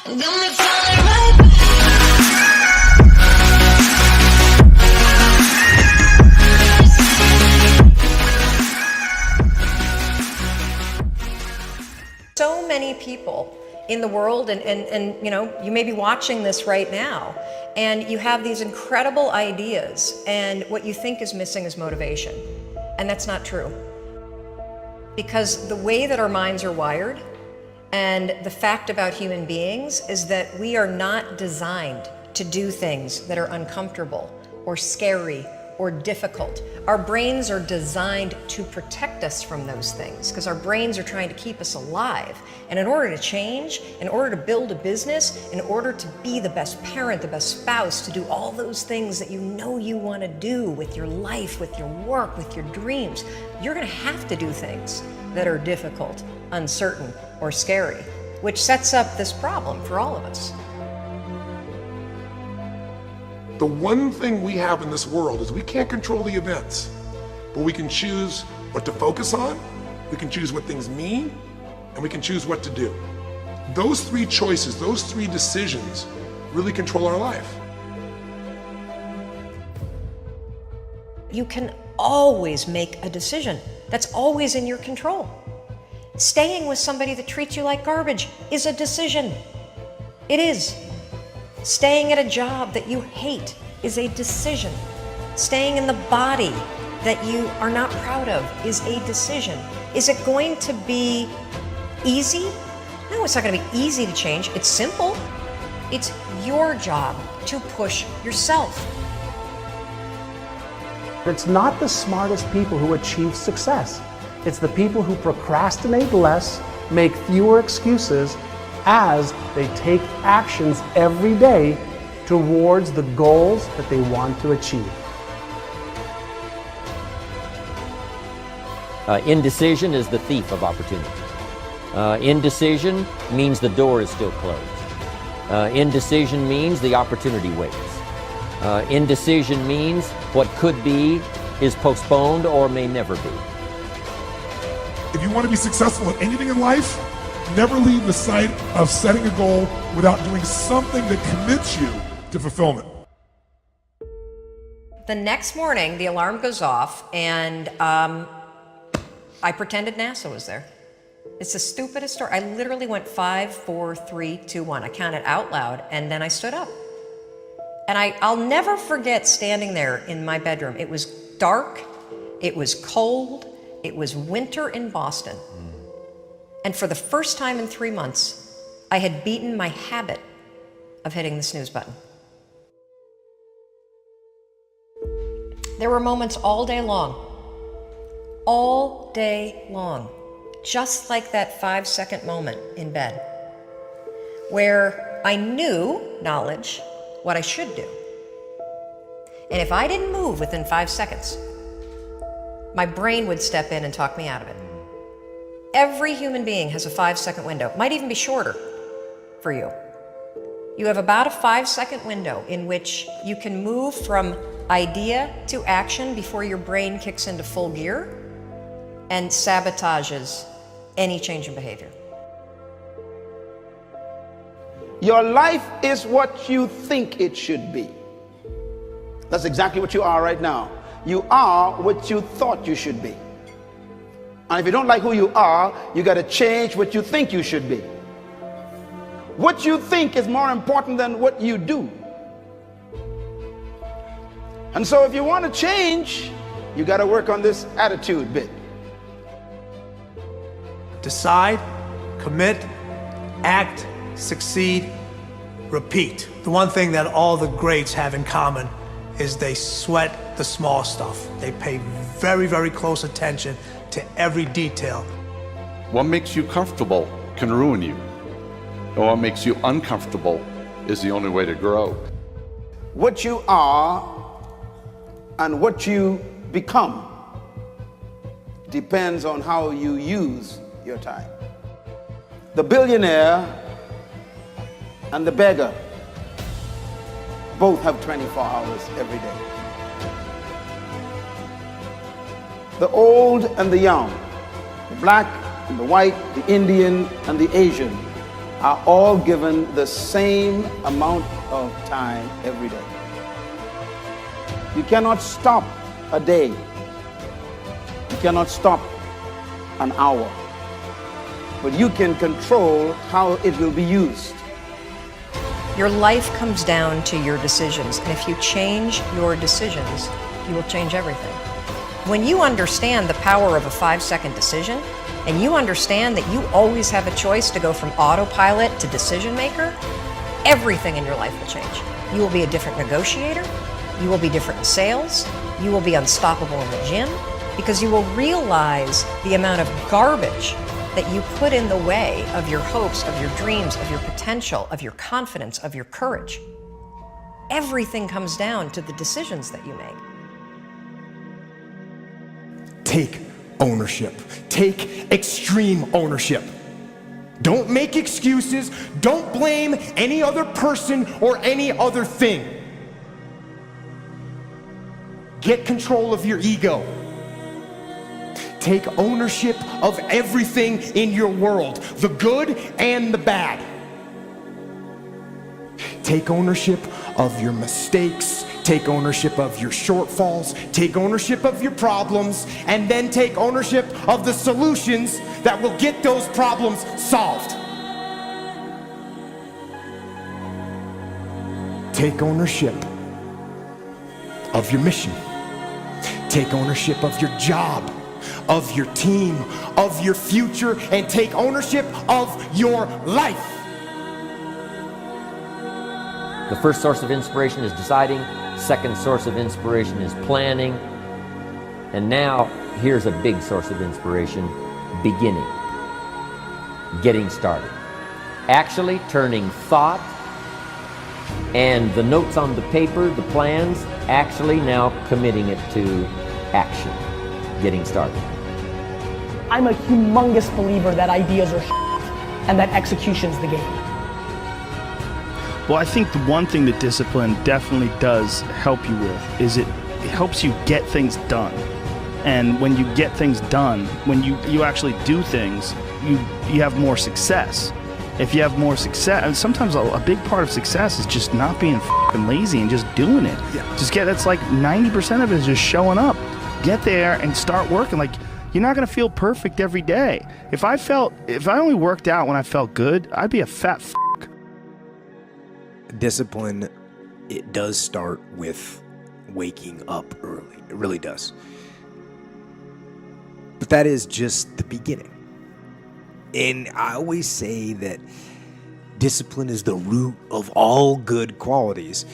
Got me falling right back. So many people in the world, and you know, you may be watching this right now, and you have these incredible ideas, and what you think is missing is motivation. And that's not true. Because the way that our minds are wired, and the fact about human beings is that we are not designed to do things that are uncomfortable or scary or difficult. Our brains are designed to protect us from those things because our brains are trying to keep us alive. And in order to change, in order to build a business, in order to be the best parent, the best spouse, to do all those things that you know you want to do with your life, with your work, with your dreams, you're going to have to do things that are difficult, uncertain, or scary, which sets up this problem for all of us. The one thing we have in this world is we can't control the events, but we can choose what to focus on, we can choose what things mean, and we can choose what to do. Those three choices, those three decisions really control our life. You can always make a decision. That's always in your control. Staying with somebody that treats you like garbage is a decision. It is. Staying at a job that you hate is a decision. Staying in the body that you are not proud of is a decision. Is it going to be easy? No, it's not going to be easy to change. It's simple. It's your job to push yourself. It's not the smartest people who achieve success. It's the people who procrastinate less, make fewer excuses, as they take actions every day towards the goals that they want to achieve. Indecision is the thief of opportunity. Indecision means the door is still closed. Indecision means the opportunity waits. Indecision means what could be is postponed or may never be. If you want to be successful at anything in life, never leave the sight of setting a goal without doing something that commits you to fulfillment. The next morning, the alarm goes off, and I pretended NASA was there. It's the stupidest story. I literally went 5, 4, 3, 2, 1. I counted out loud, and then I stood up. And I'll never forget standing there in my bedroom. It was dark, it was cold, it was winter in Boston. And for the first time in 3 months, I had beaten my habit of hitting the snooze button. There were moments all day long, just like that 5-second moment in bed, where I knew, knowledge, what I should do. And if I didn't move within 5 seconds, my brain would step in and talk me out of it. Every human being has a 5-second window, might even be shorter for you. You have about a 5-second window in which you can move from idea to action before your brain kicks into full gear and sabotages any change in behavior. Your life is what you think it should be. That's exactly what you are right now. You are what you thought you should be. And if you don't like who you are, you got to change what you think you should be. What you think is more important than what you do. And so if you want to change, you got to work on this attitude bit. Decide, commit, act, succeed, repeat. The one thing that all the greats have in common is they sweat the small stuff. They pay very, very close attention to every detail. What makes you comfortable can ruin you. And what makes you uncomfortable is the only way to grow. What you are and what you become depends on how you use your time. The billionaire and the beggar both have 24 hours every day. The old and the young, the black and the white, the Indian and the Asian, are all given the same amount of time every day. You cannot stop a day. You cannot stop an hour. But you can control how it will be used. Your life comes down to your decisions, and if you change your decisions, you will change everything. When you understand the power of a 5-second decision, and you understand that you always have a choice to go from autopilot to decision maker, everything in your life will change. You will be a different negotiator, you will be different in sales, you will be unstoppable in the gym, because you will realize the amount of garbage that you put in the way of your hopes, of your dreams, of your potential, of your confidence, of your courage. Everything comes down to the decisions that you make. Take ownership. Take extreme ownership. Don't make excuses. Don't blame any other person or any other thing. Get control of your ego. Take ownership of everything in your world, the good and the bad. Take ownership of your mistakes, take ownership of your shortfalls, take ownership of your problems, and then take ownership of the solutions that will get those problems solved. Take ownership of your mission. Take ownership of your job, of your team, of your future, and take ownership of your life. The first source of inspiration is deciding. Second source of inspiration is planning. And now, here's a big source of inspiration, beginning. Getting started. Actually turning thought and the notes on the paper, the plans, actually now committing it to action. Getting started. I'm a humongous believer that ideas are and that execution's the game. Well, I think the one thing that discipline definitely does help you with is it helps you get things done. And when you get things done, when you actually do things, you have more success. If you have more success, and sometimes a big part of success is just not being f***ing lazy and just doing it. Yeah. That's like 90% of it is just showing up. Get there and start working. Like, you're not gonna feel perfect every day. If I only worked out when I felt good, I'd be a fat f***. Discipline, it does start with waking up early. It really does. But that is just the beginning. And I always say that discipline is the root of all good qualities.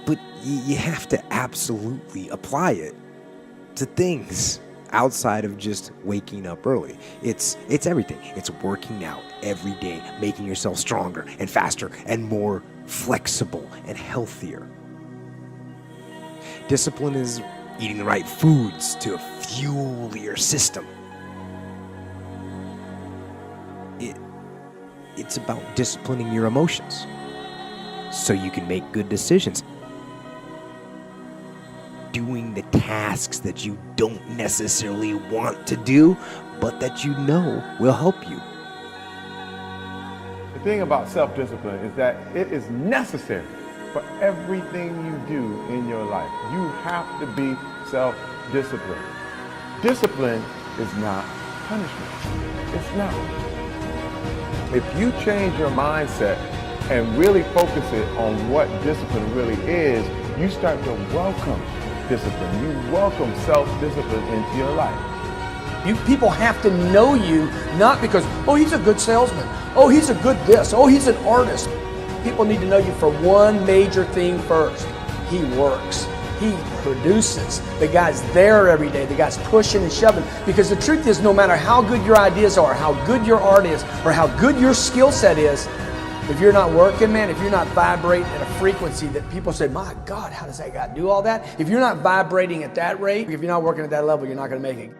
But you have to absolutely apply it to things outside of just waking up early. It's everything. It's working out every day, making yourself stronger and faster and more flexible and healthier. Discipline is eating the right foods to fuel your system. It's about disciplining your emotions so you can make good decisions. Doing the tasks that you don't necessarily want to do, but that you know will help you. The thing about self-discipline is that it is necessary for everything you do in your life. You have to be self-disciplined. Discipline is not punishment. It's not. If you change your mindset and really focus it on what discipline really is, you start to welcome discipline. You welcome self-discipline into your life. You people have to know you, not because, oh, he's a good salesman. Oh, he's a good this. Oh, he's an artist. People need to know you for one major thing first. He works. He produces. The guy's there every day. The guy's pushing and shoving. Because the truth is, no matter how good your ideas are, how good your art is, or how good your skill set is, if you're not working, man, if you're not vibrating at a frequency that people say, my God, how does that guy do all that? If you're not vibrating at that rate, if you're not working at that level, you're not going to make it.